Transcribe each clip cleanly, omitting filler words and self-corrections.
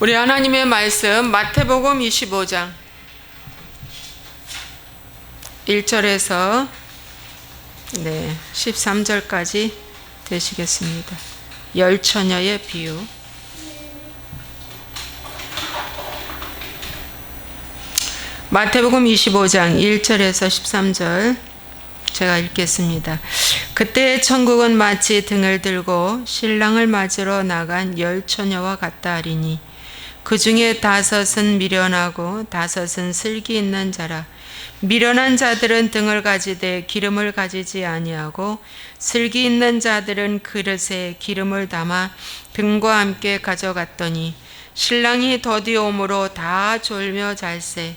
우리 하나님의 말씀 마태복음 25장 1절에서 13절까지 되시겠습니다. 열 처녀의 비유. 마태복음 25장 1절에서 13절 제가 읽겠습니다. 그때 천국은 마치 등을 들고 신랑을 맞으러 나간 열 처녀와 같다 하리니 그 중에 5은 미련하고 5은 슬기 있는 자라. 미련한 자들은 등을 가지되 기름을 가지지 아니하고 슬기 있는 자들은 그릇에 기름을 담아 등과 함께 가져갔더니 신랑이 더디 오므로 다 졸며 잘세.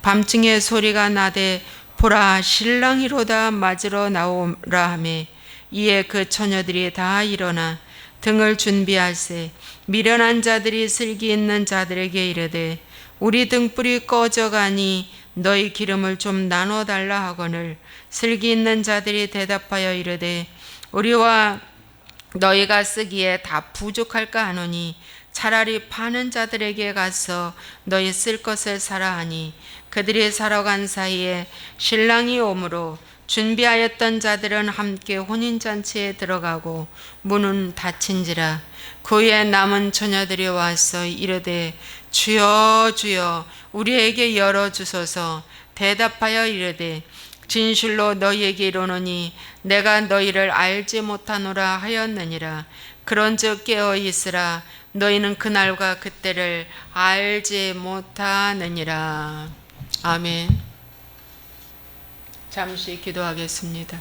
밤중에 소리가 나되 보라 신랑이로다 맞으러 나오라 하매 이에 그 처녀들이 다 일어나 등을 준비할세. 미련한 자들이 슬기 있는 자들에게 이르되 우리 등불이 꺼져가니 너희 기름을 좀 나눠달라 하거늘 슬기 있는 자들이 대답하여 이르되 우리와 너희가 쓰기에 다 부족할까 하노니 차라리 파는 자들에게 가서 너희 쓸 것을 사라 하니 그들이 사러 간 사이에 신랑이 오므로 준비하였던 자들은 함께 혼인잔치에 들어가고 문은 닫힌지라. 그에 남은 처녀들이 와서 이르되 주여 주여 우리에게 열어주소서. 대답하여 이르되 진실로 너희에게 이르노니 내가 너희를 알지 못하노라 하였느니라. 그런즉 깨어 있으라. 너희는 그날과 그때를 알지 못하느니라. 아멘. 잠시 기도하겠습니다.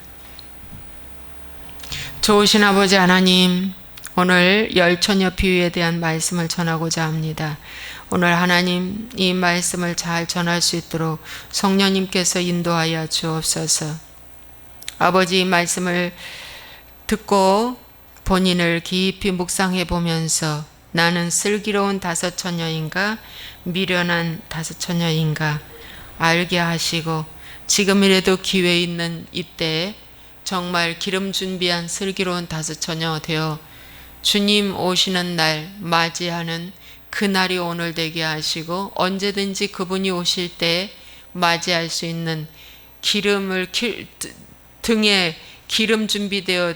좋으신 아버지 하나님, 오늘 열 처녀 비유에 대한 말씀을 전하고자 합니다. 오늘 하나님 이 말씀을 잘 전할 수 있도록 성령님께서 인도하여 주옵소서. 아버지 이 말씀을 듣고 본인을 깊이 묵상해 보면서 나는 슬기로운 5 처녀인가 미련한 5 처녀인가 알게 하시고 지금이라도 기회 있는 이때 정말 기름 준비한 슬기로운 5 처녀 되어 주님 오시는 날 맞이하는 그날이 오늘 되게 하시고 언제든지 그분이 오실 때 맞이할 수 있는 기름을 등에 기름 준비되어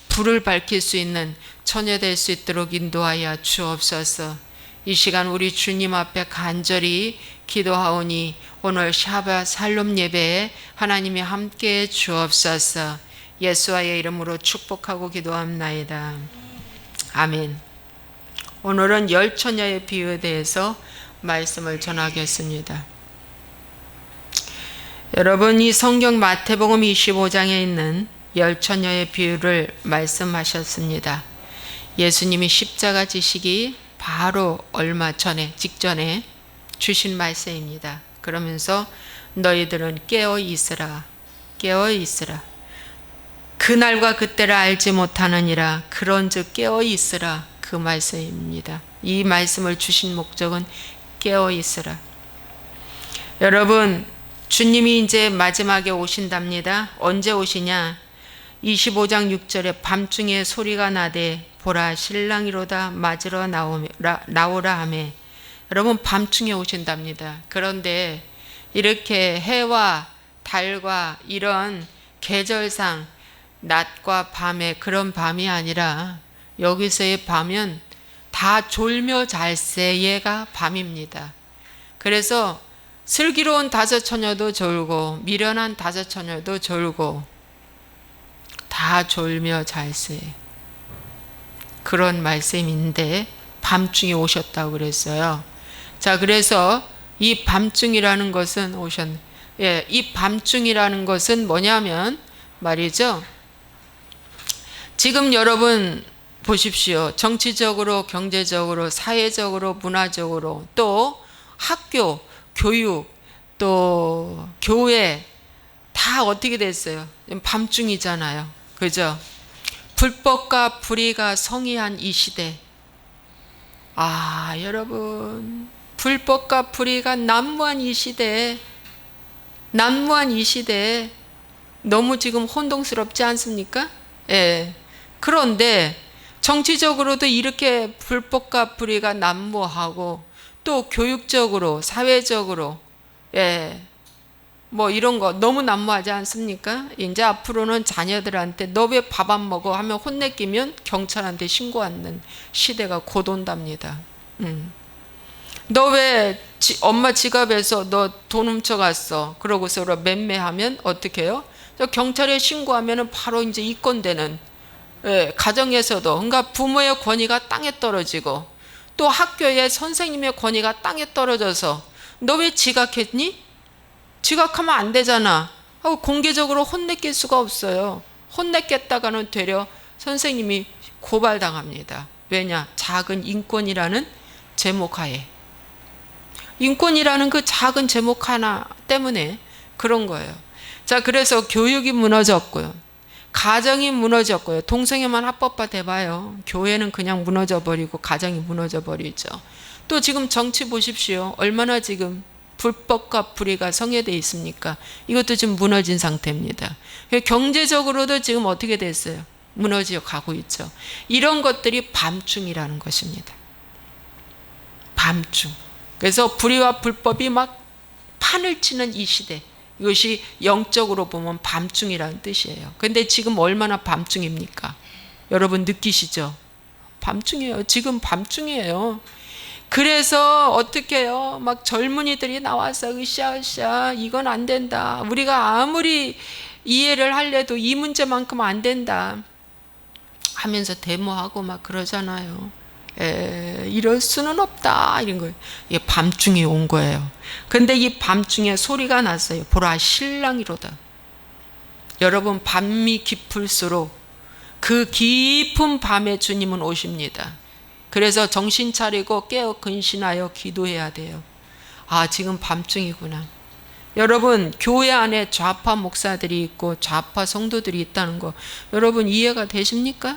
불을 밝힐 수 있는 처녀 될 수 있도록 인도하여 주옵소서. 이 시간 우리 주님 앞에 간절히 기도하오니 오늘 샤바 살롬 예배에 하나님이 함께해 주옵소서. 예수와의 이름으로 축복하고 기도합나이다. 아멘. 오늘은 열 처녀의 비유에 대해서 말씀을 전하겠습니다. 여러분 이 성경 마태복음 25장에 있는 열 처녀의 비유를 말씀하셨습니다. 예수님이 십자가 지시기 바로 얼마 전에 직전에 주신 말씀입니다. 그러면서 너희들은 깨어 있으라. 깨어 있으라. 그날과 그때를 알지 못하느니라. 그런즉 깨어 있으라. 그 말씀입니다. 이 말씀을 주신 목적은 깨어 있으라. 여러분 주님이 이제 마지막에 오신답니다. 언제 오시냐? 25장 6절에 밤중에 소리가 나되 보라 신랑이로다 맞으러 나오라 하매. 여러분 밤중에 오신답니다. 그런데 이렇게 해와 달과 이런 계절상 낮과 밤의 그런 밤이 아니라 여기서의 밤은 다 졸며 잘새가 밤입니다. 그래서 슬기로운 5 처녀도 졸고 미련한 5 처녀도 졸고 다 졸며 잘새 그런 말씀인데 밤중에 오셨다고 그랬어요. 자, 그래서 이 밤중이라는 것은 이 밤중이라는 것은 뭐냐면 말이죠. 지금 여러분 보십시오. 정치적으로, 경제적으로, 사회적으로, 문화적으로 또 학교, 교육, 또 교회 다 어떻게 됐어요? 밤중이잖아요. 그죠? 불법과 불의가 성이한 이 시대. 여러분 불법과 불의가 난무한 이 시대 너무 지금 혼동스럽지 않습니까? 예. 그런데 정치적으로도 이렇게 불법과 불의가 난무하고 또 교육적으로, 사회적으로, 뭐 이런 거 너무 난무하지 않습니까? 이제 앞으로는 자녀들한테 너 왜 밥 안 먹어 하면 혼내키면 경찰한테 신고하는 시대가 곧 온답니다. 너 왜 엄마 지갑에서 너 돈 훔쳐갔어? 그러고서 맴매하면 어떻게 해요? 경찰에 신고하면 바로 이제 입건되는, 가정에서도, 그러니까 부모의 권위가 땅에 떨어지고 또 학교의 선생님의 권위가 땅에 떨어져서 너 왜 지각했니? 지각하면 안 되잖아 하고 공개적으로 혼내킬 수가 없어요. 혼내겠다가는 되려 선생님이 고발당합니다. 왜냐? 작은 인권이라는 제목 하에, 인권이라는 그 작은 제목 하나 때문에 그런 거예요. 자, 그래서 교육이 무너졌고요, 가정이 무너졌고요. 동성애만 합법화 돼봐요, 교회는 그냥 무너져 버리고 가정이 무너져 버리죠. 또 지금 정치 보십시오. 얼마나 지금 불법과 불의가 성회되어 있습니까? 이것도 지금 무너진 상태입니다. 경제적으로도 지금 어떻게 됐어요? 무너져 가고 있죠. 이런 것들이 밤중이라는 것입니다. 밤중. 그래서 불의와 불법이 막 판을 치는 이 시대, 이것이 영적으로 보면 밤중이라는 뜻이에요. 근데 지금 얼마나 밤중입니까? 여러분 느끼시죠? 밤중이에요. 지금 밤중이에요. 그래서 어떻게 해요? 막 젊은이들이 나와서 으쌰으쌰 이건 안 된다, 우리가 아무리 이해를 하려도 이 문제만큼 안 된다 하면서 데모하고 막 그러잖아요. 이럴 수는 없다 이런 거예요. 이게 밤중에 온 거예요. 근데 이 밤중에 소리가 났어요. 보라 신랑이로다. 여러분, 밤이 깊을수록 그 깊은 밤에 주님은 오십니다. 그래서 정신 차리고 깨어 근신하여 기도해야 돼요. 아, 지금 밤중이구나. 여러분, 교회 안에 좌파 목사들이 있고 좌파 성도들이 있다는 거 여러분 이해가 되십니까?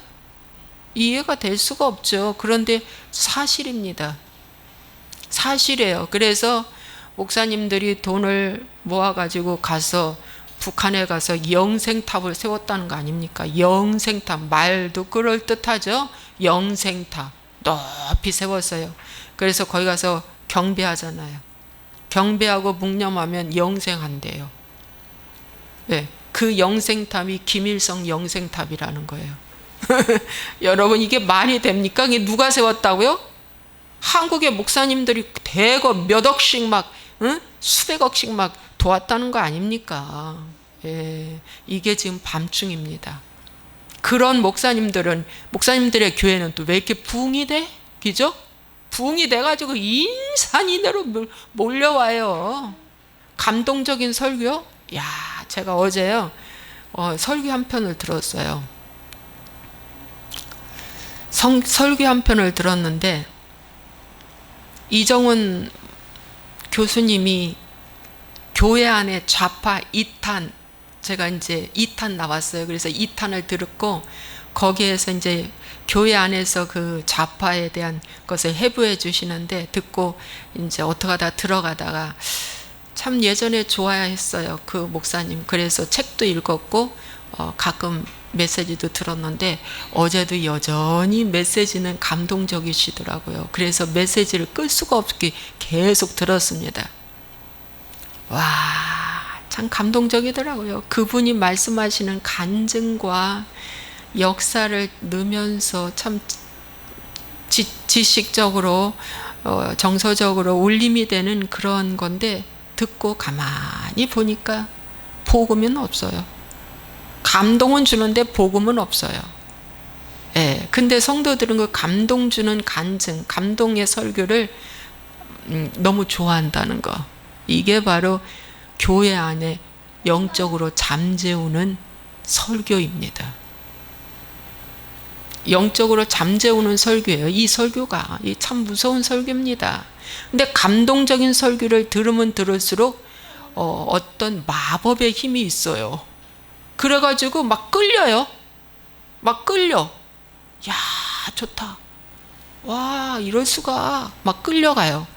이해가 될 수가 없죠. 그런데 사실입니다. 사실이에요. 그래서 목사님들이 돈을 모아가지고 가서 북한에 가서 영생탑을 세웠다는 거 아닙니까? 영생탑, 말도 그럴듯하죠? 영생탑 높이 세웠어요. 그래서 거기 가서 경배하잖아요. 경배하고 묵념하면 영생한대요. 네, 그 영생탑이 김일성 영생탑이라는 거예요. 여러분, 이게 말이 됩니까? 이게 누가 세웠다고요? 한국의 목사님들이 대거 몇 억씩 막, 수백억씩 막 도왔다는 거 아닙니까? 이게 지금 밤중입니다. 그런 목사님들의 교회는 또 왜 이렇게 부흥이 돼? 그죠? 부흥이 돼가지고 인산인해로 몰려와요. 감동적인 설교? 야, 제가 어제요, 설교 한 편을 들었어요. 설교 한 편을 들었는데, 이정훈 교수님이 교회 안에 좌파 2탄, 제가 이제 2탄 나왔어요. 그래서 2탄을 들었고, 거기에서 이제 교회 안에서 그 좌파에 대한 것을 해부해 주시는데, 듣고 이제 어떻게 하다 들어가다가 참 예전에 좋아했어요, 그 목사님. 그래서 책도 읽었고 가끔 메시지도 들었는데, 어제도 여전히 메시지는 감동적이시더라고요. 그래서 메시지를 끌 수가 없게 계속 들었습니다. 와, 참 감동적이더라고요. 그분이 말씀하시는 간증과 역사를 넣으면서 참 지식적으로 정서적으로 울림이 되는 그런 건데, 듣고 가만히 보니까 복음은 없어요. 감동은 주는데 복음은 없어요. 근데 성도들은 그 감동 주는 간증, 감동의 설교를 너무 좋아한다는 거. 이게 바로 교회 안에 영적으로 잠재우는 설교입니다. 영적으로 잠재우는 설교예요. 이 설교가 참 무서운 설교입니다. 근데 감동적인 설교를 들으면 들을수록 어떤 마법의 힘이 있어요. 그래가지고 막 끌려요. 막 끌려. 야, 좋다. 와, 이럴 수가. 막 끌려가요.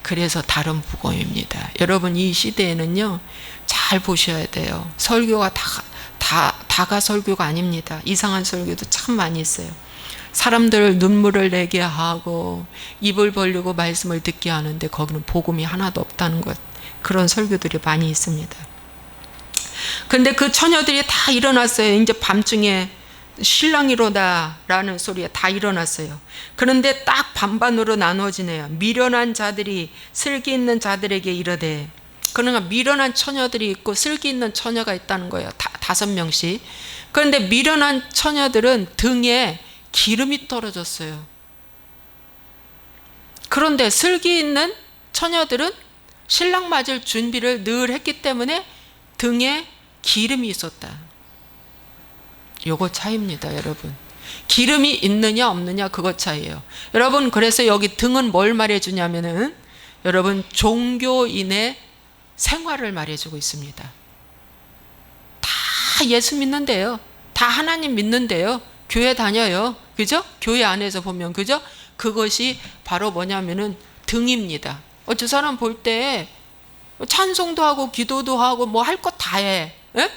그래서 다른 복음입니다. 여러분, 이 시대에는요, 잘 보셔야 돼요. 설교가 다 다가 설교가 아닙니다. 이상한 설교도 참 많이 있어요. 사람들 눈물을 내게 하고 입을 벌리고 말씀을 듣게 하는데 거기는 복음이 하나도 없다는 것, 그런 설교들이 많이 있습니다. 근데 그 처녀들이 다 일어났어요. 이제 밤중에 신랑이로다 라는 소리에 다 일어났어요. 그런데 딱 반반으로 나눠지네요. 미련한 자들이 슬기 있는 자들에게 이르되, 그러니까 미련한 처녀들이 있고 슬기 있는 처녀가 있다는 거예요. 5명씩. 그런데 미련한 처녀들은 등에 기름이 떨어졌어요. 그런데 슬기 있는 처녀들은 신랑 맞을 준비를 늘 했기 때문에 등에 기름이 있었다. 요거 차이입니다, 여러분. 기름이 있느냐 없느냐 그것 차이예요. 여러분, 그래서 여기 등은 뭘 말해주냐면은 여러분 종교인의 생활을 말해주고 있습니다. 다 예수 믿는데요. 다 하나님 믿는데요. 교회 다녀요. 그죠? 교회 안에서 보면, 그죠? 그것이 바로 뭐냐면은 등입니다. 저 사람 볼 때 찬송도 하고 기도도 하고 뭐 할 것 다 해. 에?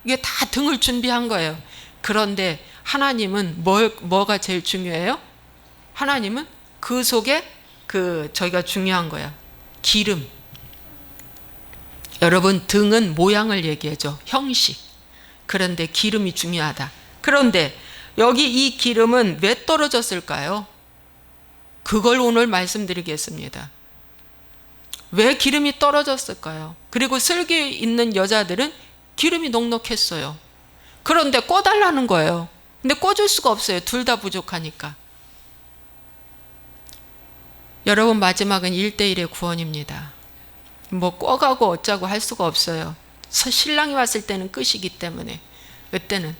이게 다 등을 준비한 거예요. 그런데 하나님은 뭐가 제일 중요해요? 하나님은 그 속에 저희가 중요한 거야. 기름. 여러분, 등은 모양을 얘기해줘. 형식. 그런데 기름이 중요하다. 그런데 여기 이 기름은 왜 떨어졌을까요? 그걸 오늘 말씀드리겠습니다. 왜 기름이 떨어졌을까요? 그리고 슬기 있는 여자들은 기름이 넉넉했어요. 그런데 꿔달라는 거예요. 근데 꿔줄 수가 없어요. 둘 다 부족하니까. 여러분, 마지막은 1대1의 구원입니다. 뭐 꿔가고 어쩌고 할 수가 없어요. 신랑이 왔을 때는 끝이기 때문에. 그때는.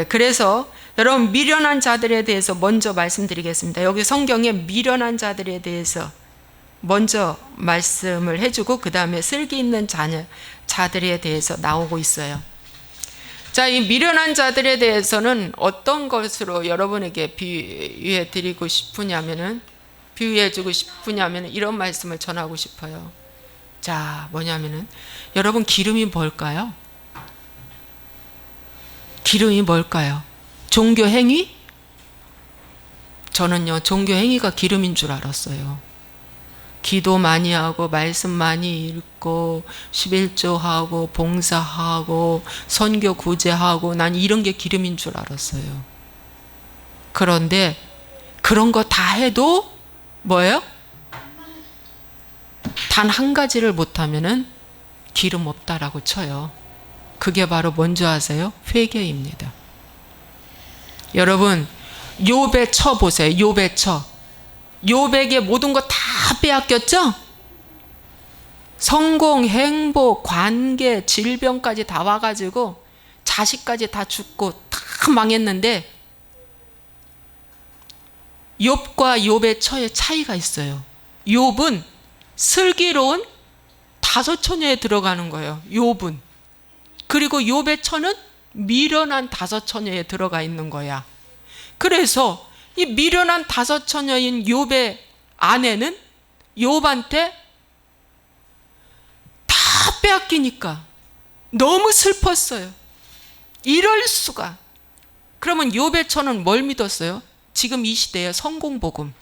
그래서 여러분, 미련한 자들에 대해서 먼저 말씀드리겠습니다. 여기 성경에 미련한 자들에 대해서 먼저 말씀을 해주고 그 다음에 슬기 있는 자들에 대해서 나오고 있어요. 자, 이 미련한 자들에 대해서는 어떤 것으로 여러분에게 비유해 드리고 싶으냐면은, 비유해 주고 싶으냐면은 이런 말씀을 전하고 싶어요. 자, 뭐냐면은 여러분, 기름이 뭘까요? 기름이 뭘까요? 종교 행위? 저는요, 종교 행위가 기름인 줄 알았어요. 기도 많이 하고 말씀 많이 읽고 11조 하고 봉사하고 선교 구제하고, 난 이런 게 기름인 줄 알았어요. 그런데 그런 거 다 해도 뭐예요? 단 한 가지를 못하면은 기름 없다라고 쳐요. 그게 바로 뭔지 아세요? 회개입니다. 여러분, 욥의 처 보세요. 욥의 처. 욥에게 모든 거 다 빼앗겼죠? 성공, 행복, 관계, 질병까지 다 와가지고 자식까지 다 죽고 다 망했는데, 욥과 욥의 처의 차이가 있어요. 욥은 슬기로운 5처녀에 들어가는 거예요. 욥은. 그리고 욥의 처는 미련한 5처녀에 들어가 있는 거야. 그래서 이 미련한 5처녀인 욥의 아내는 욥한테 다 빼앗기니까 너무 슬펐어요. 이럴 수가. 그러면 욥의 처는 뭘 믿었어요? 지금 이 시대에 성공복음,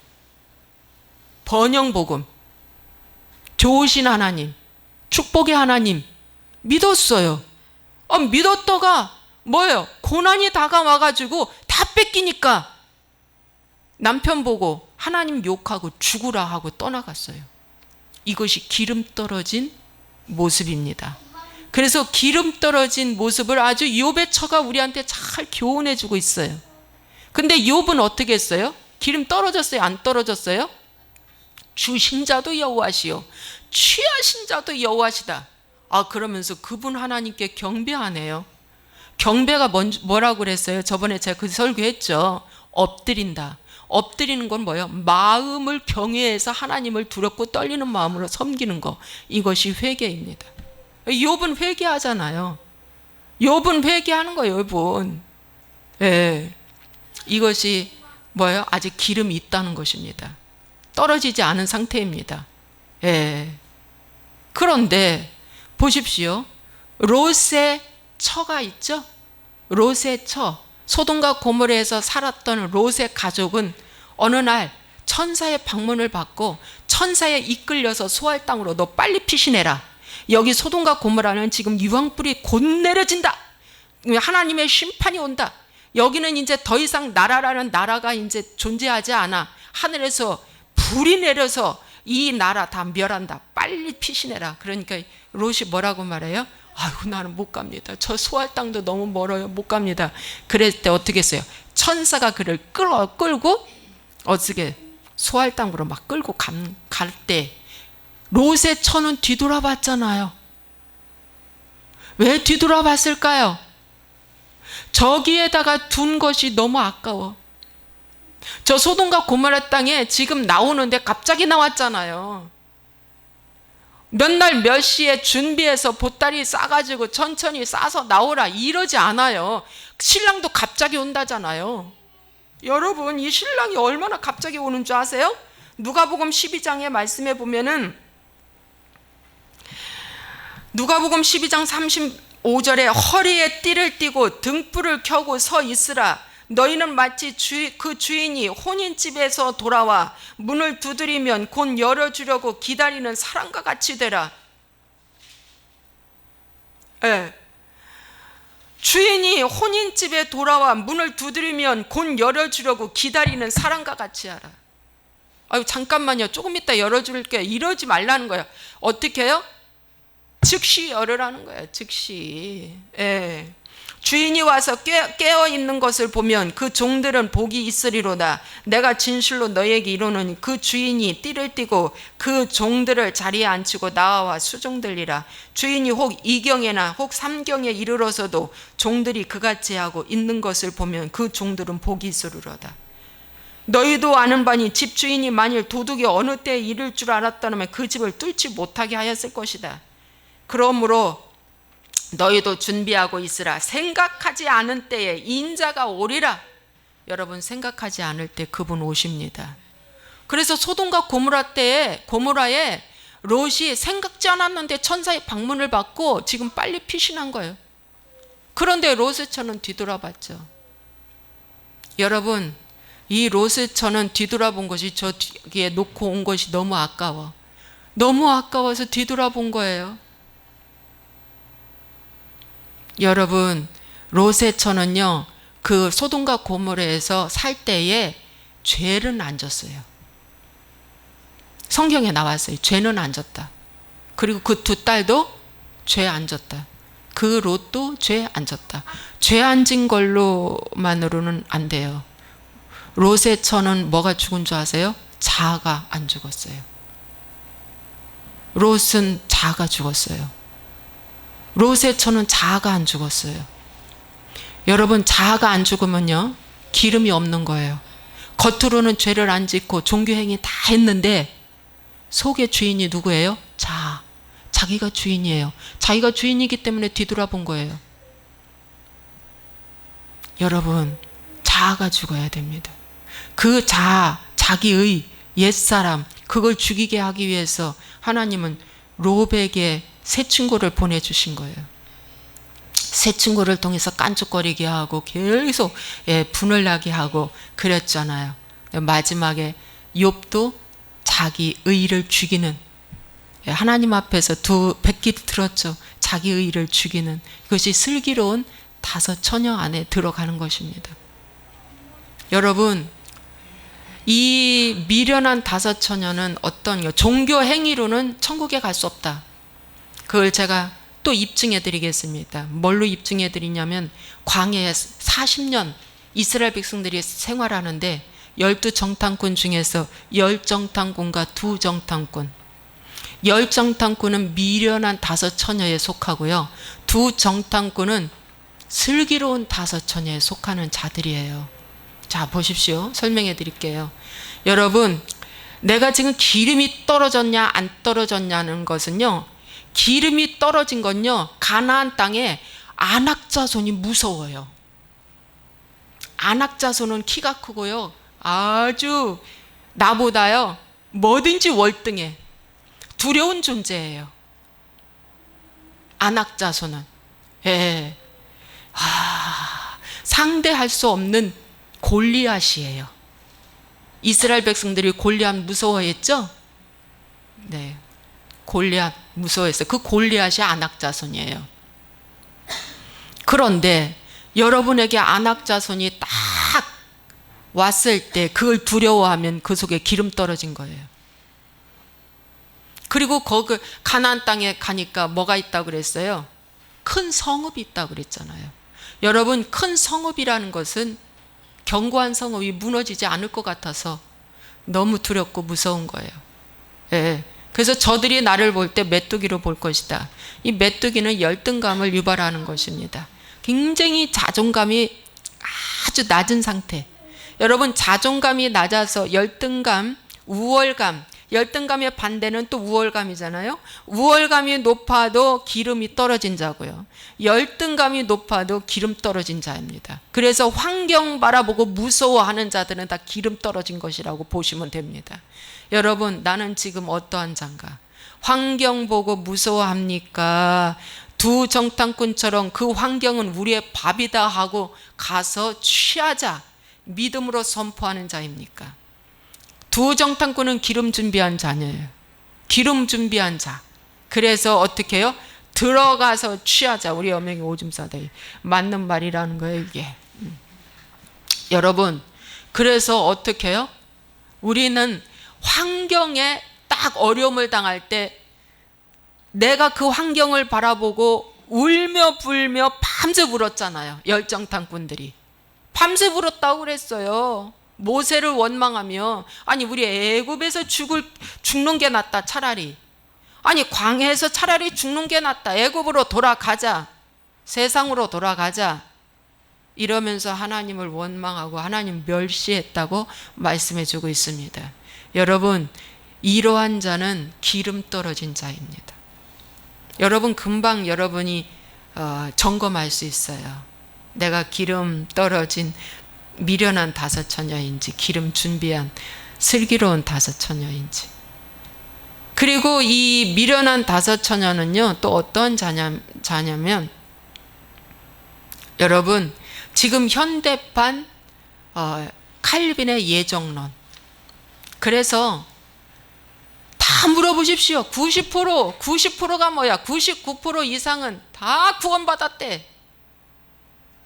번영복음, 좋으신 하나님, 축복의 하나님 믿었어요. 믿었다가 뭐예요? 고난이 다가와가지고 다 뺏기니까 남편 보고 하나님 욕하고 죽으라 하고 떠나갔어요. 이것이 기름 떨어진 모습입니다. 그래서 기름 떨어진 모습을 아주 욥의 처가 우리한테 잘 교훈해 주고 있어요. 근데 욥은 어떻게 했어요? 기름 떨어졌어요? 안 떨어졌어요? 주신 자도 여호와시요 취하신 자도 여호와시다. 그러면서 그분 하나님께 경배하네요. 경배가 뭐라고 그랬어요? 저번에 제가 그 설교했죠. 엎드린다. 엎드리는 건 뭐예요? 마음을 경외해서 하나님을 두렵고 떨리는 마음으로 섬기는 거. 이것이 회개입니다. 욥은 회개하잖아요. 욥은 회개하는 거예요, 욥은. 예. 이것이 뭐예요? 아직 기름이 있다는 것입니다. 떨어지지 않은 상태입니다. 예. 그런데 보십시오. 롯의 처가 있죠? 롯의 처, 소돔과 고모라에서 살았던 롯의 가족은 어느 날 천사의 방문을 받고 천사에 이끌려서 소알 땅으로 너 빨리 피신해라. 여기 소돔과 고모라는 지금 유황불이 곧 내려진다. 하나님의 심판이 온다. 여기는 이제 더 이상 나라라는 나라가 이제 존재하지 않아. 하늘에서 불이 내려서 이 나라 다 멸한다. 빨리 피신해라. 그러니까 롯이 뭐라고 말해요? 아이고 나는 못 갑니다. 저 소알 땅도 너무 멀어요. 못 갑니다. 그랬을 때 어떻게 했어요? 천사가 그를 끌고 어떻게 소알 땅으로 막 끌고 갈 때 롯의 처는 뒤돌아봤잖아요. 왜 뒤돌아봤을까요? 저기에다가 둔 것이 너무 아까워. 저 소돔과 고모라 땅에 지금 나오는데 갑자기 나왔잖아요. 몇 날 몇 시에 준비해서 보따리 싸가지고 천천히 싸서 나오라 이러지 않아요. 신랑도 갑자기 온다잖아요. 여러분 이 신랑이 얼마나 갑자기 오는 줄 아세요? 누가복음 12장에 말씀해 보면은 누가복음 12장 35절에 허리에 띠를 띠고 등불을 켜고 서 있으라. 너희는 마치 그 주인이 혼인집에서 돌아와 문을 두드리면 곧 열어주려고 기다리는 사람과 같이 되라. 네. 주인이 혼인집에 돌아와 문을 두드리면 곧 열어주려고 기다리는 사람과 같이 하라. 아유 잠깐만요. 조금 이따 열어줄게요. 이러지 말라는 거예요. 어떻게 해요? 즉시 열으라는 거예요. 즉시. 예. 주인이 와서 깨어 있는 것을 보면 그 종들은 복이 있으리로다. 내가 진실로 너희에게 이르노니 그 주인이 띠를 띠고 그 종들을 자리에 앉히고 나와 수종들리라. 주인이 혹 2경에나 혹 3경에 이르러서도 종들이 그같이 하고 있는 것을 보면 그 종들은 복이 있으리로다. 너희도 아는 바니 집주인이 만일 도둑이 어느 때에 이를 줄 알았다면 그 집을 뚫지 못하게 하였을 것이다. 그러므로 너희도 준비하고 있으라. 생각하지 않은 때에 인자가 오리라. 여러분 생각하지 않을 때 그분 오십니다. 그래서 소돔과 고모라에 롯이 생각지 않았는데 천사의 방문을 받고 지금 빨리 피신한 거예요. 그런데 롯의 처는 뒤돌아봤죠. 여러분 이 롯의 처는 뒤돌아본 것이 저 뒤에 놓고 온 것이 너무 아까워. 너무 아까워서 뒤돌아본 거예요. 여러분 롯의 처는요 그 소돔과 고모라에서 살 때에 죄는 안 졌어요. 성경에 나왔어요. 죄는 안 졌다. 그리고 그 두 딸도 죄 안 졌다. 그 롯도 죄 안 졌다. 죄 안 진 걸로만으로는 안 돼요. 롯의 처는 뭐가 죽은 줄 아세요? 자아가 안 죽었어요. 롯은 자아가 죽었어요. 롯의 처는 자아가 안 죽었어요. 여러분 자아가 안 죽으면요 기름이 없는 거예요. 겉으로는 죄를 안 짓고 종교행위 다 했는데 속의 주인이 누구예요? 자아. 자기가 주인이에요. 자기가 주인이기 때문에 뒤돌아본 거예요. 여러분 자아가 죽어야 됩니다. 그 자아, 자기의 옛사람 그걸 죽이게 하기 위해서 하나님은 롯에게 새 친구를 보내주신 거예요. 새 친구를 통해서 깐죽거리게 하고 계속 분을 나게 하고 그랬잖아요. 마지막에 욥도 자기 의를 죽이는 하나님 앞에서 두 백기를 들었죠. 자기 의를 죽이는 그것이 슬기로운 5 처녀 안에 들어가는 것입니다. 여러분 이 미련한 5 처녀는 어떤 종교 행위로는 천국에 갈 수 없다. 그걸 제가 또 입증해 드리겠습니다. 뭘로 입증해 드리냐면 광야에 40년 이스라엘 백성들이 생활하는데 12정탐꾼 중에서 10정탐꾼과 2정탐꾼 10정탐꾼은 미련한 5 처녀에 속하고요. 2정탐꾼은 슬기로운 5 처녀에 속하는 자들이에요. 자 보십시오. 설명해 드릴게요. 여러분 내가 지금 기름이 떨어졌냐 안 떨어졌냐는 것은요 기름이 떨어진 건요 가나안 땅에 안악자손이 무서워요. 안악자손은 키가 크고요 아주 나보다요 뭐든지 월등해 두려운 존재예요. 안악자손은 상대할 수 없는 골리앗이에요. 이스라엘 백성들이 골리앗 무서워했죠? 네, 골리앗 무서워했어요. 그 골리앗이 아낙 자손이에요. 그런데 여러분에게 아낙 자손이 딱 왔을 때 그걸 두려워하면 그 속에 기름 떨어진 거예요. 그리고 거기 가나안 땅에 가니까 뭐가 있다고 그랬어요? 큰 성읍이 있다고 그랬잖아요. 여러분, 큰 성읍이라는 것은 견고한 성읍이 무너지지 않을 것 같아서 너무 두렵고 무서운 거예요. 예. 그래서 저들이 나를 볼 때 메뚜기로 볼 것이다. 이 메뚜기는 열등감을 유발하는 것입니다. 굉장히 자존감이 아주 낮은 상태. 여러분, 자존감이 낮아서 열등감, 우월감, 열등감의 반대는 또 우월감이잖아요. 우월감이 높아도 기름이 떨어진 자고요. 열등감이 높아도 기름 떨어진 자입니다. 그래서 환경 바라보고 무서워하는 자들은 다 기름 떨어진 것이라고 보시면 됩니다. 여러분, 나는 지금 어떠한 자인가? 환경 보고 무서워합니까? 두 정탐꾼처럼 그 환경은 우리의 밥이다 하고 가서 취하자, 믿음으로 선포하는 자입니까? 두 정탐꾼은 기름 준비한 자녀예요. 기름 준비한 자. 그래서 어떻게 해요? 들어가서 취하자. 우리 어명이 오줌싸들 맞는 말이라는 거예요, 이게. 여러분, 그래서 어떻게 해요? 우리는 환경에 딱 어려움을 당할 때 내가 그 환경을 바라보고 울며 불며 밤새 울었잖아요. 열정탐꾼들이 밤새 울었다고 그랬어요. 모세를 원망하며, 아니 우리 애굽에서 죽는 게 낫다 차라리. 아니 광야에서 차라리 죽는 게 낫다. 애굽으로 돌아가자. 세상으로 돌아가자. 이러면서 하나님을 원망하고 하나님 멸시했다고 말씀해 주고 있습니다. 여러분, 이러한 자는 기름 떨어진 자입니다. 여러분, 금방 여러분이 점검할 수 있어요. 내가 기름 떨어진 미련한 다섯 처녀인지 기름 준비한 슬기로운 다섯 처녀인지. 그리고 이 미련한 다섯 처녀는요, 또 어떤 자냐면 여러분, 지금 현대판 칼빈의 예정론. 그래서 다 물어보십시오. 90%가 뭐야? 99% 이상은 다 구원받았대.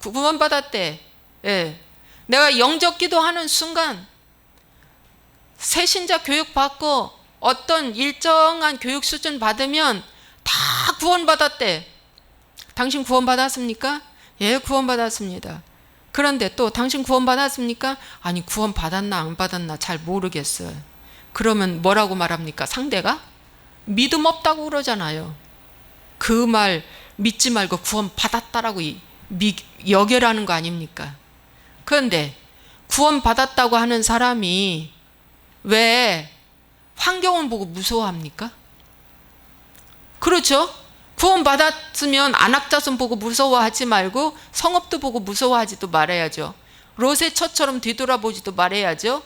구원받았대. 예. 내가 영적 기도하는 순간 새신자 교육 받고 어떤 일정한 교육 수준 받으면 다 구원받았대. 당신 구원받았습니까? 예, 구원받았습니다. 그런데 또 당신 구원받았습니까? 아니, 구원받았나 안 받았나 잘 모르겠어요. 그러면 뭐라고 말합니까? 상대가? 믿음 없다고 그러잖아요. 그 말 믿지 말고 구원받았다라고 여겨라는 거 아닙니까? 그런데 구원받았다고 하는 사람이 왜 환경을 보고 무서워합니까? 그렇죠? 구원받았으면 안악자손 보고 무서워하지 말고 성읍도 보고 무서워하지도 말아야죠. 롯의 처처럼 뒤돌아보지도 말아야죠.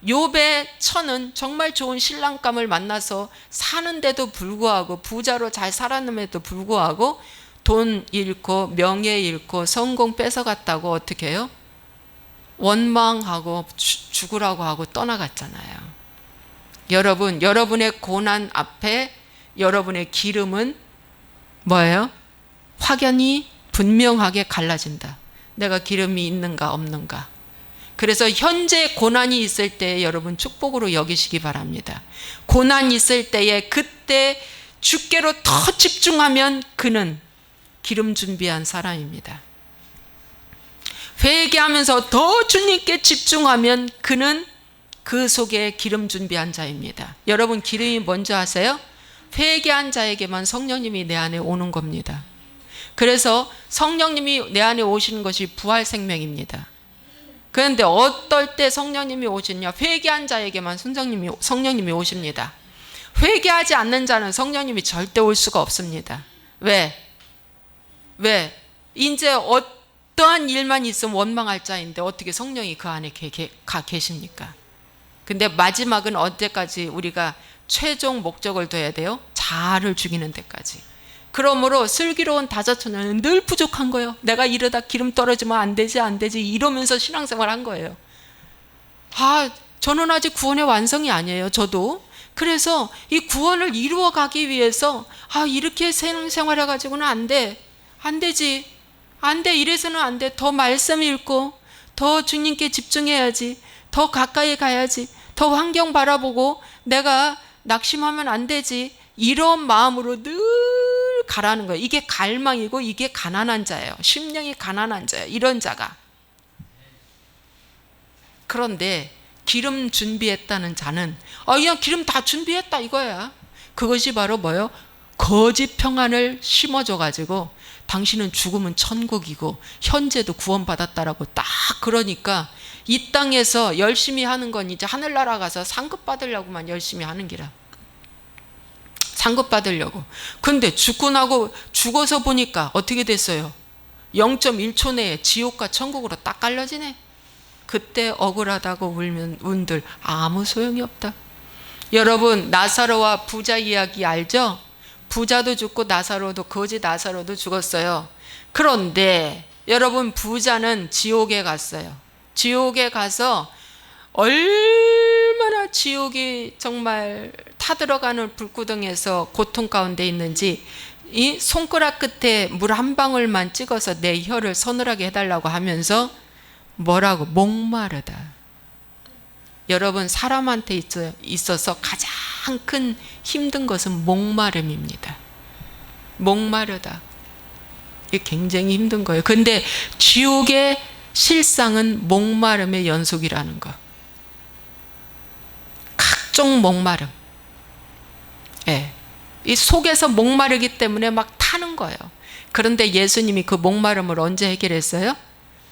욥의 처는 정말 좋은 신랑감을 만나서 사는데도 불구하고, 부자로 잘 살았음에도 불구하고 돈 잃고 명예 잃고 성공 뺏어갔다고 어떻게 해요? 원망하고 죽으라고 하고 떠나갔잖아요. 여러분, 여러분의 고난 앞에 여러분의 기름은 뭐예요? 확연히 분명하게 갈라진다. 내가 기름이 있는가 없는가. 그래서 현재 고난이 있을 때 여러분 축복으로 여기시기 바랍니다. 고난 있을 때에 그때 주께로 더 집중하면 그는 기름 준비한 사람입니다. 회개하면서 더 주님께 집중하면 그는 그 속에 기름 준비한 자입니다. 여러분, 기름이 뭔지 아세요? 회개한 자에게만 성령님이 내 안에 오는 겁니다. 그래서 성령님이 내 안에 오시는 것이 부활 생명입니다. 그런데 어떨 때 성령님이 오시냐? 회개한 자에게만 성령님이 오십니다. 회개하지 않는 자는 성령님이 절대 올 수가 없습니다. 왜? 이제 어떠한 일만 있으면 원망할 자인데 어떻게 성령이 그 안에 가 계십니까? 근데 마지막은 언제까지 우리가 최종 목적을 둬야 돼요? 자아를 죽이는 데까지. 그러므로 슬기로운 다섯 처녀는 늘 부족한 거예요. 내가 이러다 기름 떨어지면 안 되지 이러면서 신앙생활 한 거예요. 저는 아직 구원의 완성이 아니에요. 저도. 그래서 이 구원을 이루어 가기 위해서 이렇게 신앙생활 해가지고는 안 돼. 안 되지. 안 돼. 이래서는 안 돼. 더 말씀 읽고 더 주님께 집중해야지. 더 가까이 가야지. 더 환경 바라보고 내가 낙심하면 안 되지. 이런 마음으로 늘 가라는 거예요. 이게 갈망이고 이게 가난한 자예요. 심령이 가난한 자예요. 이런 자가. 그런데 기름 준비했다는 자는 그냥 기름 다 준비했다 이거야. 그것이 바로 뭐예요? 거짓 평안을 심어줘 가지고 당신은 죽으면 천국이고 현재도 구원받았다라고 딱 그러니까 이 땅에서 열심히 하는 건 이제 하늘나라 가서 상급 받으려고만 열심히 하는 기라. 상급 받으려고. 근데 죽고 나고 죽어서 보니까 어떻게 됐어요? 0.1초 내에 지옥과 천국으로 딱 갈라지네. 그때 억울하다고 울면 운들 아무 소용이 없다. 여러분 나사로와 부자 이야기 알죠? 부자도 죽고 나사로도 거지 나사로도 죽었어요. 그런데 여러분 부자는 지옥에 갔어요. 지옥에 가서 얼마나 지옥이 정말 타들어가는 불구덩이에서 고통 가운데 있는지 이 손가락 끝에 물 한 방울만 찍어서 내 혀를 서늘하게 해달라고 하면서 뭐라고? 목마르다. 여러분 사람한테 있어서 가장 큰 힘든 것은 목마름입니다. 목마르다. 이게 굉장히 힘든 거예요. 근데 지옥의 실상은 목마름의 연속이라는 거. 각종 목마름. 이 속에서 목마르기 때문에 막 타는 거예요. 그런데 예수님이 그 목마름을 언제 해결했어요?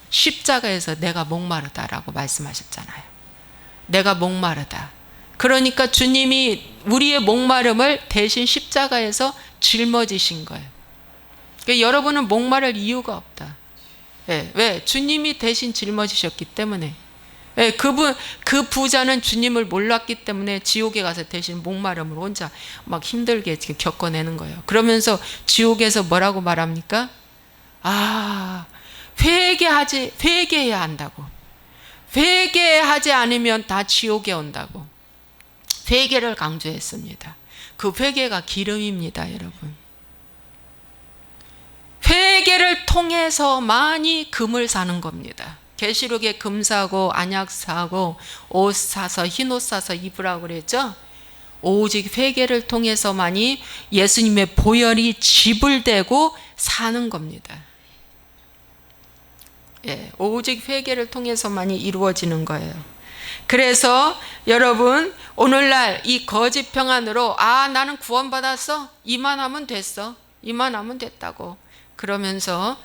십자가에서 내가 목마르다라고 말씀하셨잖아요. 내가 목마르다. 그러니까 주님이 우리의 목마름을 대신 십자가에서 짊어지신 거예요. 그러니까 여러분은 목마를 이유가 없다. 왜? 주님이 대신 짊어지셨기 때문에. 그 부자는 주님을 몰랐기 때문에 지옥에 가서 대신 목마름을 혼자 막 힘들게 지금 겪어내는 거예요. 그러면서 지옥에서 뭐라고 말합니까? 회개해야 한다고. 회개하지 않으면 다 지옥에 온다고. 회개를 강조했습니다. 그 회개가 기름입니다, 여러분. 회개를 통해서만이 금을 사는 겁니다. 계시록에 금 사고 안약 사고 옷 사서 흰옷 사서 입으라고 그랬죠. 오직 회개를 통해서만이 예수님의 보혈이 지불되고 사는 겁니다. 오직 회개를 통해서만이 이루어지는 거예요. 그래서 여러분 오늘날 이 거짓 평안으로 나는 구원받았어. 이만하면 됐어. 이만하면 됐다고. 그러면서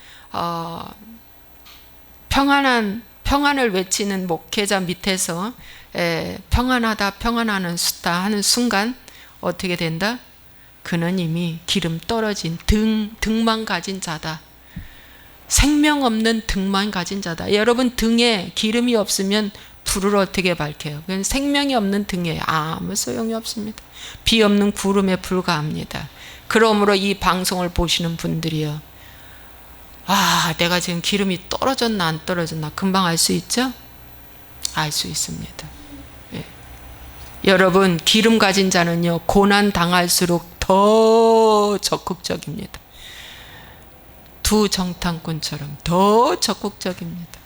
평안을 외치는 목회자 밑에서 평안하다 평안하는 수다 하는 순간 어떻게 된다? 그는 이미 기름 떨어진 등만 가진 자다. 생명 없는 등만 가진 자다. 여러분 등에 기름이 없으면 불을 어떻게 밝혀요? 그건 생명이 없는 등에 아무 소용이 없습니다. 비 없는 구름에 불과합니다. 그러므로 이 방송을 보시는 분들이요. 내가 지금 기름이 떨어졌나 안 떨어졌나 금방 알 수 있죠? 알 수 있습니다. 여러분 기름 가진 자는요 고난 당할수록 더 적극적입니다. 두 정탐꾼처럼 더 적극적입니다.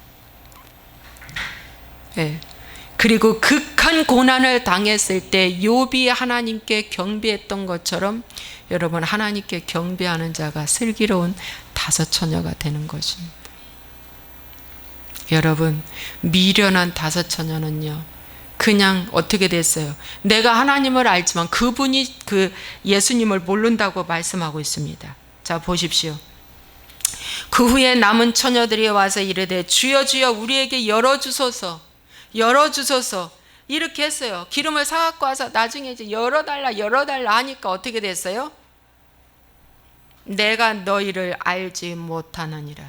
그리고 극한 고난을 당했을 때 욥이 하나님께 경배했던 것처럼 여러분 하나님께 경배하는 자가 슬기로운 다섯 처녀가 되는 것입니다. 여러분 미련한 다섯 처녀는요 그냥 어떻게 됐어요? 내가 하나님을 알지만 그분이 그 예수님을 모른다고 말씀하고 있습니다. 자 보십시오. 그 후에 남은 처녀들이 와서 이르되 주여 주여 우리에게 열어주소서 열어주소서 이렇게 했어요. 기름을 사갖고 와서 나중에 이제 열어달라 하니까 어떻게 됐어요? 내가 너희를 알지 못하느니라.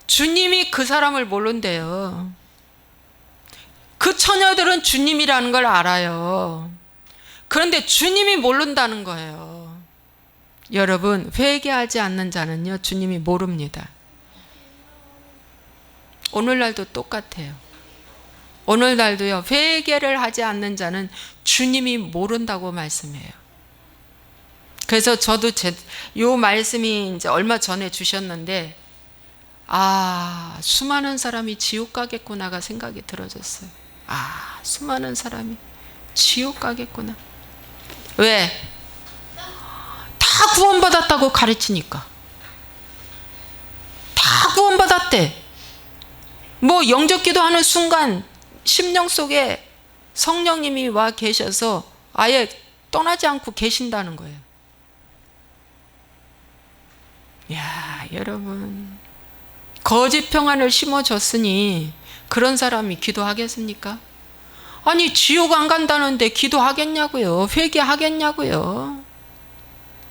주님이 그 사람을 모른대요. 그 처녀들은 주님이라는 걸 알아요. 그런데 주님이 모른다는 거예요. 여러분, 회개하지 않는 자는요, 주님이 모릅니다. 오늘날도 똑같아요. 오늘날도요, 회개를 하지 않는 자는 주님이 모른다고 말씀해요. 그래서 저도 요 말씀이 이제 얼마 전에 주셨는데, 수많은 사람이 지옥 가겠구나가 생각이 들어졌어요. 수많은 사람이 지옥 가겠구나. 왜? 다 구원받았다고 가르치니까. 다 구원받았대. 뭐 영접 기도하는 순간 심령 속에 성령님이 와 계셔서 아예 떠나지 않고 계신다는 거예요. 야, 여러분, 거짓 평안을 심어줬으니 그런 사람이 기도하겠습니까? 아니, 지옥 안 간다는데 기도하겠냐고요? 회개하겠냐고요?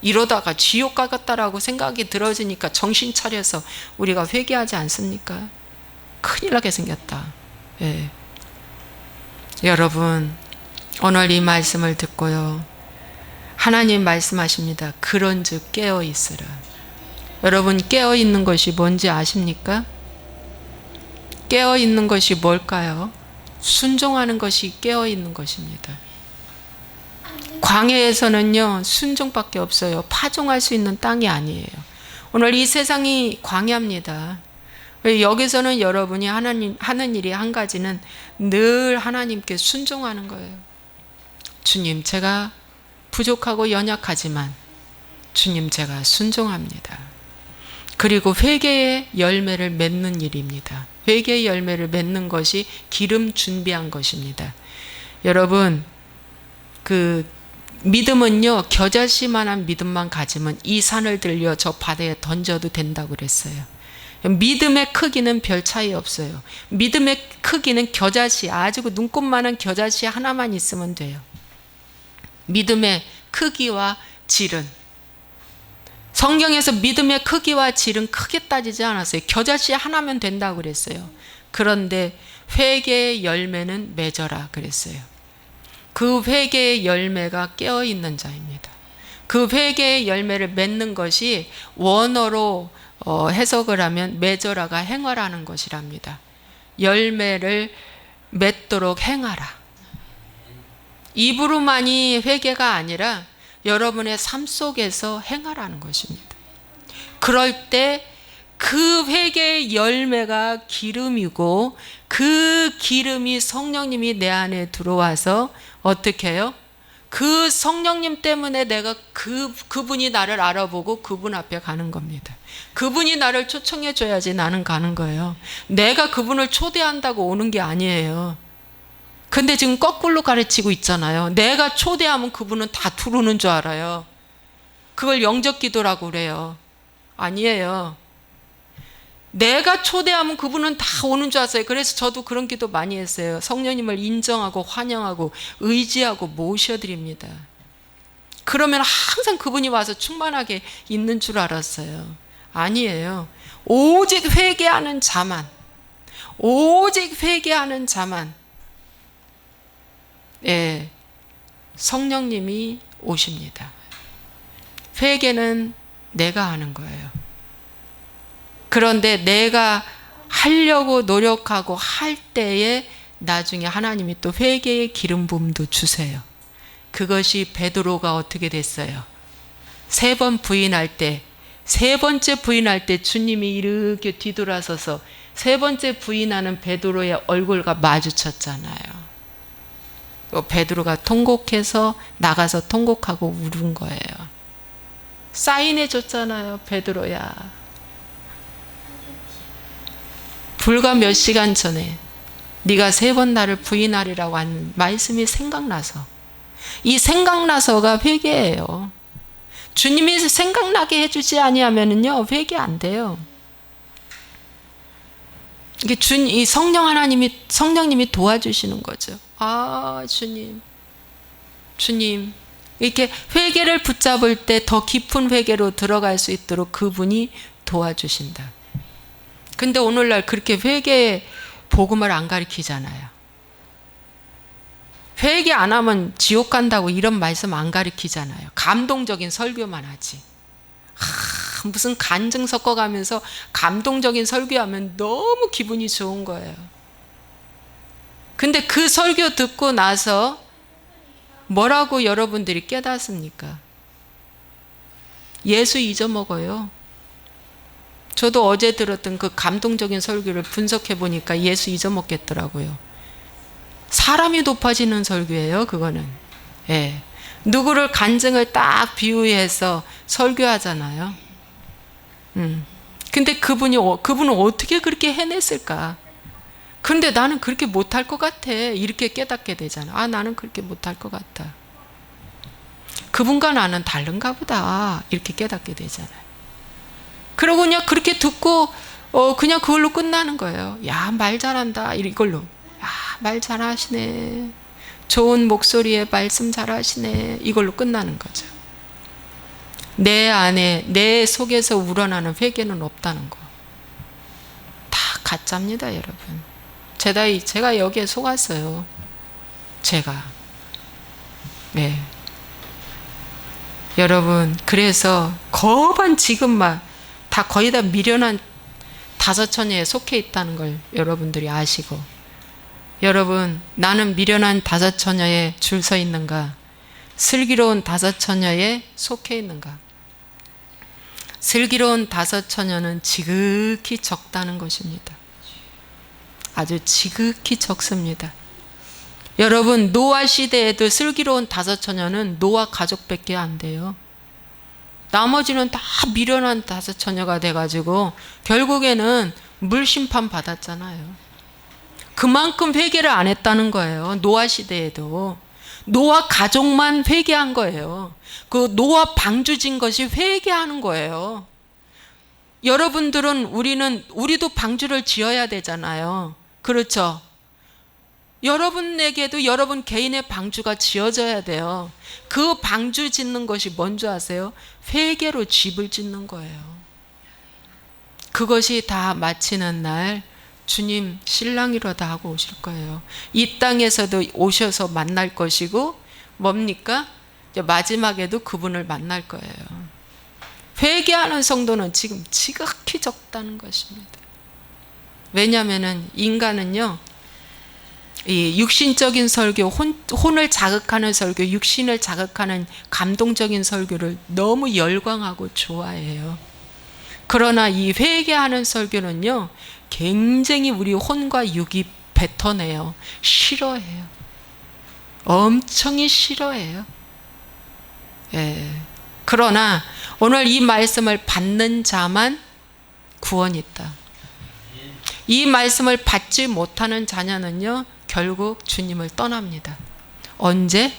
이러다가 지옥 가겠다라고 생각이 들어지니까 정신 차려서 우리가 회개하지 않습니까? 큰일 나게 생겼다. 예. 여러분, 오늘 이 말씀을 듣고요, 하나님 말씀하십니다. 그런즉 깨어 있으라. 여러분, 깨어 있는 것이 뭔지 아십니까? 깨어 있는 것이 뭘까요? 순종하는 것이 깨어 있는 것입니다. 광야에서는요, 순종밖에 없어요. 파종할 수 있는 땅이 아니에요. 오늘 이 세상이 광야입니다. 여기서는 여러분이 하는 일이 한 가지는 늘 하나님께 순종하는 거예요. 주님, 제가 부족하고 연약하지만 주님, 제가 순종합니다. 그리고 회개의 열매를 맺는 일입니다. 회개의 열매를 맺는 것이 기름 준비한 것입니다. 여러분, 믿음은요, 겨자씨만한 믿음만 가지면 이 산을 들려 저 바다에 던져도 된다고 그랬어요. 믿음의 크기는 별 차이 없어요. 믿음의 크기는 겨자씨, 아주 눈곱만한 겨자씨 하나만 있으면 돼요. 믿음의 크기와 질은, 성경에서 믿음의 크기와 질은 크게 따지지 않았어요. 겨자씨 하나면 된다고 그랬어요. 그런데 회개의 열매는 맺어라 그랬어요. 그 회개의 열매가 깨어있는 자입니다. 그 회개의 열매를 맺는 것이 원어로 해석을 하면 맺어라가 행하라는 것이랍니다. 열매를 맺도록 행하라. 입으로만이 회개가 아니라 여러분의 삶 속에서 행하라는 것입니다. 그럴 때 그 회개의 열매가 기름이고, 그 기름이 성령님이 내 안에 들어와서 어떻게 해요? 그 성령님 때문에 내가 그분이 나를 알아보고 그분 앞에 가는 겁니다. 그분이 나를 초청해 줘야지 나는 가는 거예요. 내가 그분을 초대한다고 오는 게 아니에요. 근데 지금 거꾸로 가르치고 있잖아요. 내가 초대하면 그분은 다 들어오는 줄 알아요. 그걸 영접 기도라고 그래요. 아니에요. 내가 초대하면 그분은 다 오는 줄 알았어요. 그래서 저도 그런 기도 많이 했어요. 성령님을 인정하고 환영하고 의지하고 모셔드립니다. 그러면 항상 그분이 와서 충만하게 있는 줄 알았어요. 아니에요. 오직 회개하는 자만, 오직 회개하는 자만, 예, 성령님이 오십니다. 회개는 내가 하는 거예요. 그런데 내가 하려고 노력하고 할 때에 나중에 하나님이 또 회개의 기름 부음도 주세요. 그것이 베드로가 어떻게 됐어요? 세 번째 부인할 때 주님이 이렇게 뒤돌아서서 세 번째 부인하는 베드로의 얼굴과 마주쳤잖아요. 베드로가 통곡해서 나가서 통곡하고 울은 거예요. 사인해 줬잖아요. 베드로야, 불과 몇 시간 전에 네가 3번 나를 부인하리라고 하는 말씀이 생각나서, 이 생각나서가 회개예요. 주님이 생각나게 해주지 아니하면은요, 회개 안 돼요. 이게 이 성령님이 도와주시는 거죠. 주님, 이렇게 회개를 붙잡을 때 더 깊은 회개로 들어갈 수 있도록 그분이 도와주신다. 근데 오늘날 그렇게 회개 복음을 안 가르치잖아요. 회개 안 하면 지옥 간다고 이런 말씀 안 가르치잖아요. 감동적인 설교만 하지. 무슨 간증 섞어가면서 감동적인 설교하면 너무 기분이 좋은 거예요. 근데 그 설교 듣고 나서 뭐라고 여러분들이 깨닫습니까? 예수 잊어먹어요. 저도 어제 들었던 그 감동적인 설교를 분석해 보니까 예수 잊어먹겠더라고요. 사람이 높아지는 설교예요, 그거는. 예. 누구를 간증을 딱 비유해서 설교하잖아요. 근데 그분은 어떻게 그렇게 해냈을까? 그런데 나는 그렇게 못할 것 같아. 이렇게 깨닫게 되잖아. 아, 나는 그렇게 못할 것 같아. 그분과 나는 다른가 보다. 이렇게 깨닫게 되잖아요. 그러고 그냥 그렇게 듣고 그냥 그걸로 끝나는 거예요. 야, 말 잘한다. 이걸로. 야, 말 잘하시네. 좋은 목소리에 말씀 잘하시네. 이걸로 끝나는 거죠. 내 안에, 내 속에서 우러나는 회개는 없다는 거. 다 가짜입니다, 여러분. 제가 여기에 속았어요. 제가. 네. 여러분, 그래서 거반 지금 다 거의 다 미련한 다섯 처녀에 속해 있다는 걸 여러분들이 아시고, 여러분, 나는 미련한 다섯 처녀에 줄 서 있는가? 슬기로운 다섯 처녀에 속해 있는가? 슬기로운 다섯 처녀는 지극히 적다는 것입니다. 아주 지극히 적습니다. 여러분, 노아 시대에도 슬기로운 다섯 처녀는 노아 가족밖에 안 돼요. 나머지는 다 미련한 다섯 처녀가 돼가지고 결국에는 물심판 받았잖아요. 그만큼 회개를 안 했다는 거예요. 노아 시대에도. 노아 가족만 회개한 거예요. 그 노아 방주 진 것이 회개하는 거예요. 여러분들은 우리도 방주를 지어야 되잖아요. 그렇죠? 여러분에게도 여러분 개인의 방주가 지어져야 돼요. 그 방주 짓는 것이 뭔지 아세요? 회개로 집을 짓는 거예요. 그것이 다 마치는 날 주님 신랑이로다 하고 오실 거예요. 이 땅에서도 오셔서 만날 것이고 뭡니까? 마지막에도 그분을 만날 거예요. 회개하는 성도는 지금 지극히 적다는 것입니다. 왜냐하면 인간은요, 이 육신적인 설교, 혼을 자극하는 설교, 육신을 자극하는 감동적인 설교를 너무 열광하고 좋아해요. 그러나 이 회개하는 설교는요, 굉장히 우리 혼과 육이 뱉어내요. 싫어해요. 엄청히 싫어해요. 예. 그러나 오늘 이 말씀을 받는 자만 구원이 있다. 이 말씀을 받지 못하는 자녀는요, 결국 주님을 떠납니다. 언제?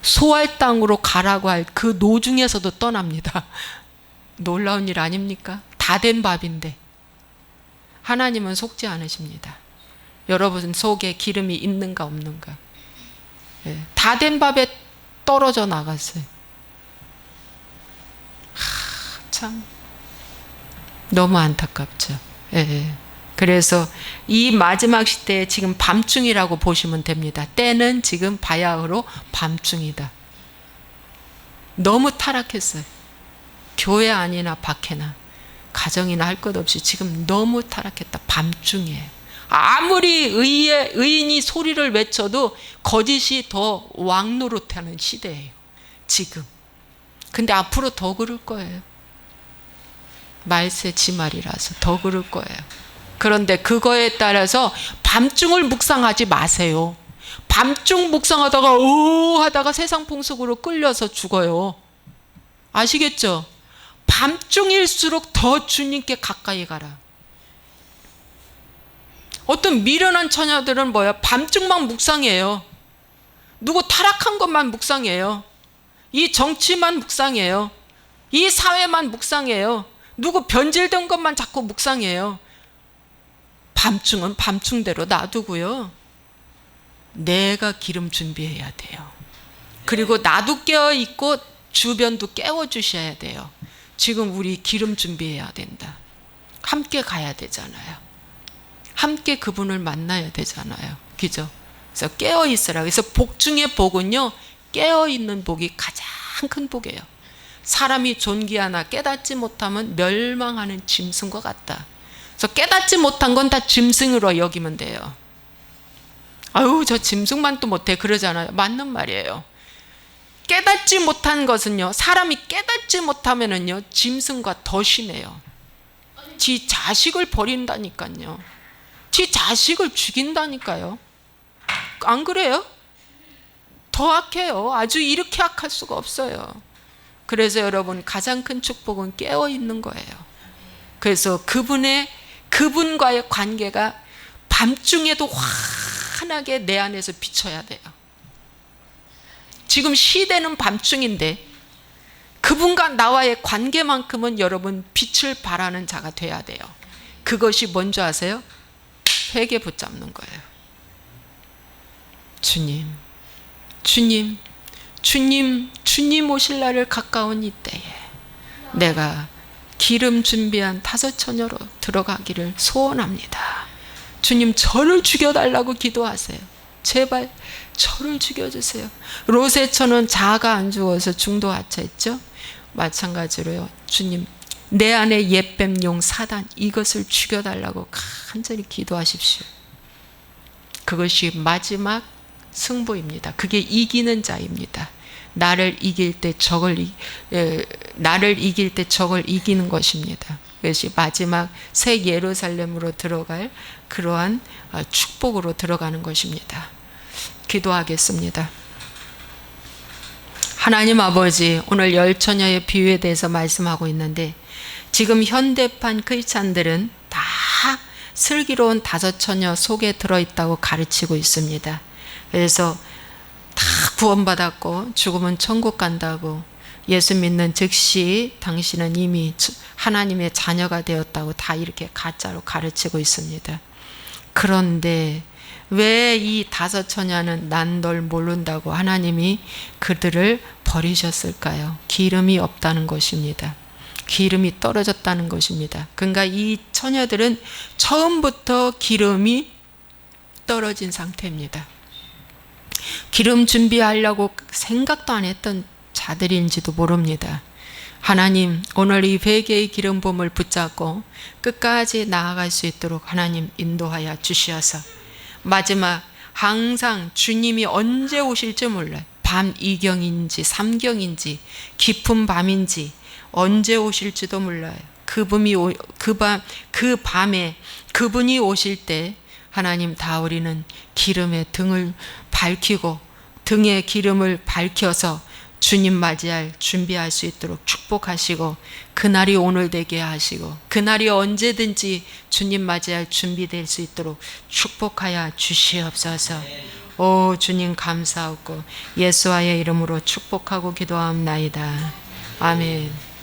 소할 땅으로 가라고 할 그 노중에서도 떠납니다. 놀라운 일 아닙니까? 다 된 밥인데. 하나님은 속지 않으십니다. 여러분 속에 기름이 있는가 없는가. 예. 다 된 밥에 떨어져 나갔어요. 참 너무 안타깝죠. 예. 그래서 이 마지막 시대에 지금 밤중이라고 보시면 됩니다. 때는 지금 바야흐로 밤중이다. 너무 타락했어요. 교회 안이나 밖에나 가정이나 할 것 없이 지금 너무 타락했다. 밤중이에요. 아무리 의인이 소리를 외쳐도 거짓이 더 왕노릇하는 시대예요. 지금. 근데 앞으로 더 그럴 거예요. 말세 지말이라서 더 그럴 거예요. 그런데 그거에 따라서 밤중을 묵상하지 마세요. 밤중 묵상하다가 하다가 세상 풍속으로 끌려서 죽어요. 아시겠죠? 밤중일수록 더 주님께 가까이 가라. 어떤 미련한 처녀들은 뭐야? 밤중만 묵상해요. 누구 타락한 것만 묵상해요. 이 정치만 묵상해요. 이 사회만 묵상해요. 누구 변질된 것만 자꾸 묵상해요. 밤중은 밤중대로 놔두고요. 내가 기름 준비해야 돼요. 그리고 나도 깨어있고 주변도 깨워주셔야 돼요. 지금 우리 기름 준비해야 된다. 함께 가야 되잖아요. 함께 그분을 만나야 되잖아요. 그죠? 그래서 깨어있으라. 그래서 복 중에 복은요, 깨어있는 복이 가장 큰 복이에요. 사람이 존귀하나 깨닫지 못하면 멸망하는 짐승과 같다. 그래서 깨닫지 못한 건 다 짐승으로 여기면 돼요. 아유, 저 짐승만 또 못해 그러잖아요. 맞는 말이에요. 깨닫지 못한 것은요, 사람이 깨닫지 못하면은요 짐승과 더 심해요. 지 자식을 버린다니까요. 지 자식을 죽인다니까요. 안 그래요? 더 악해요. 아주 이렇게 악할 수가 없어요. 그래서 여러분, 가장 큰 축복은 깨어 있는 거예요. 그래서 그분과의 관계가 밤중에도 환하게 내 안에서 비춰야 돼요. 지금 시대는 밤중인데 그분과 나와의 관계만큼은 여러분 빛을 발하는 자가 돼야 돼요. 그것이 뭔지 아세요? 회개 붙잡는 거예요. 주님, 주님, 주님, 주님 오실 날을 가까운 이때에 내가 기름 준비한 5 처녀로 들어가기를 소원합니다. 주님, 저를 죽여달라고 기도하세요. 제발 저를 죽여주세요. 롯의 처는 자아가 안 죽어서 중도하차했죠. 마찬가지로요, 주님, 내 안에 옛뱀용 사단 이것을 죽여달라고 간절히 기도하십시오. 그것이 마지막 승부입니다. 그게 이기는 자입니다. 나를 이길 때 적을 이기는 것입니다. 그것이 마지막 새 예루살렘으로 들어갈 그러한 축복으로 들어가는 것입니다. 기도하겠습니다. 하나님 아버지, 오늘 10처녀의 비유에 대해서 말씀하고 있는데 지금 현대판 크리스찬들은 다 슬기로운 5처녀 속에 들어있다고 가르치고 있습니다. 그래서 다 구원받았고 죽으면 천국 간다고, 예수 믿는 즉시 당신은 이미 하나님의 자녀가 되었다고 다 이렇게 가짜로 가르치고 있습니다. 그런데 왜 이 5처녀는 난 널 모른다고 하나님이 그들을 버리셨을까요? 기름이 없다는 것입니다. 기름이 떨어졌다는 것입니다. 그러니까 이 처녀들은 처음부터 기름이 떨어진 상태입니다. 기름 준비하려고 생각도 안 했던 자들인지도 모릅니다. 하나님, 오늘 이 회개의 기름 부음을 붙잡고 끝까지 나아갈 수 있도록 하나님 인도하여 주시어서 마지막 항상 주님이 언제 오실지 몰라요. 밤 2경인지 3경인지 깊은 밤인지 언제 오실지도 몰라요. 그 밤에 그분이 오실 때 하나님, 다 우리는 기름의 등을 밝히고 등에 기름을 밝혀서 주님 맞이할 준비할 수 있도록 축복하시고, 그날이 오늘 되게 하시고 그날이 언제든지 주님 맞이할 준비될 수 있도록 축복하여 주시옵소서. 오 주님 감사하고 예수와의 이름으로 축복하고 기도하옵나이다. 아멘.